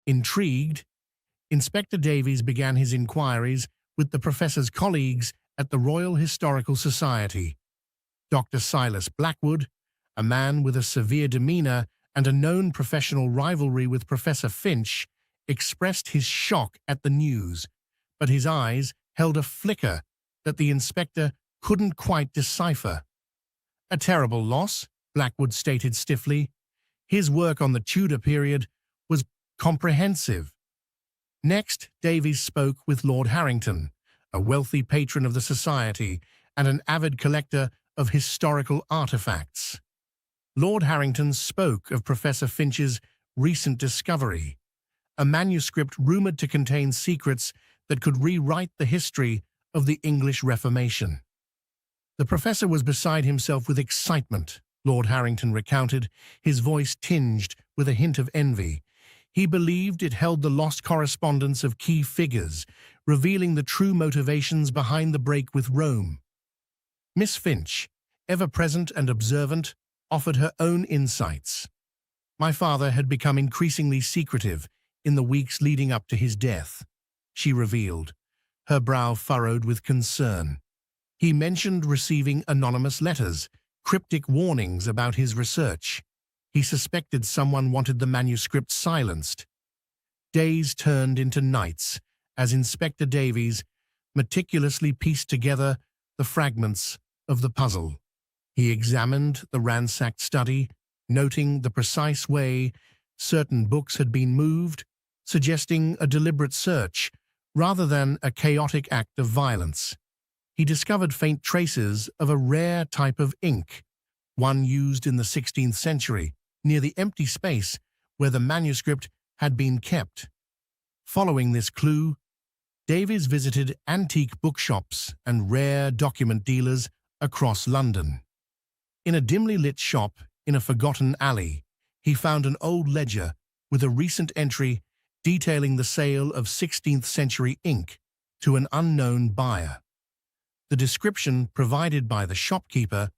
Intrigued, Inspector Davies began his inquiries with the professor's colleagues at the Royal Historical Society. Dr. Silas Blackwood, a man with a severe demeanour and a known professional rivalry with Professor Finch, expressed his shock at the news, but his eyes held a flicker that the inspector couldn't quite decipher. "A terrible loss," Blackwood stated stiffly. His work on the Tudor period was comprehensive. Next, Davies spoke with Lord Harrington, a wealthy patron of the Society and an avid collector of historical artifacts. Lord Harrington spoke of Professor Finch's recent discovery, a manuscript rumoured to contain secrets that could rewrite the history of the English Reformation. The professor was beside himself with excitement, Lord Harrington recounted, his voice tinged with a hint of envy. He believed it held the lost correspondence of key figures, revealing the true motivations behind the break with Rome. Miss Finch, ever present and observant, offered her own insights. "My father had become increasingly secretive in the weeks leading up to his death," she revealed, her brow furrowed with concern. "He mentioned receiving anonymous letters, cryptic warnings about his research. He suspected someone wanted the manuscript silenced." Days turned into nights as Inspector Davies meticulously pieced together the fragments of the puzzle. He examined the ransacked study, noting the precise way certain books had been moved, suggesting a deliberate search rather than a chaotic act of violence. He discovered faint traces of a rare type of ink, one used in the 16th century, near the empty space where the manuscript had been kept. Following this clue, Davies visited antique bookshops and rare document dealers across London. In a dimly lit shop in a forgotten alley, he found an old ledger with a recent entry detailing the sale of 16th century ink to an unknown buyer. The description provided by the shopkeeper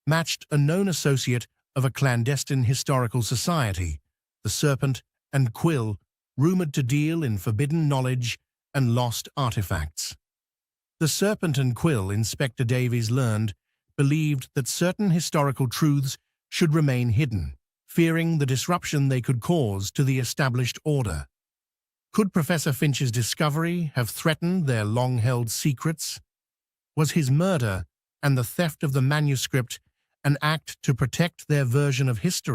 matched a known associate of a clandestine historical society, the Serpent and Quill, rumoured to deal in forbidden knowledge and lost artifacts. The Serpent and Quill, Inspector Davies learned, believed that certain historical truths should remain hidden, fearing the disruption they could cause to the established order. Could Professor Finch's discovery have threatened their long-held secrets? Was his murder and the theft of the manuscript an act to protect their version of history?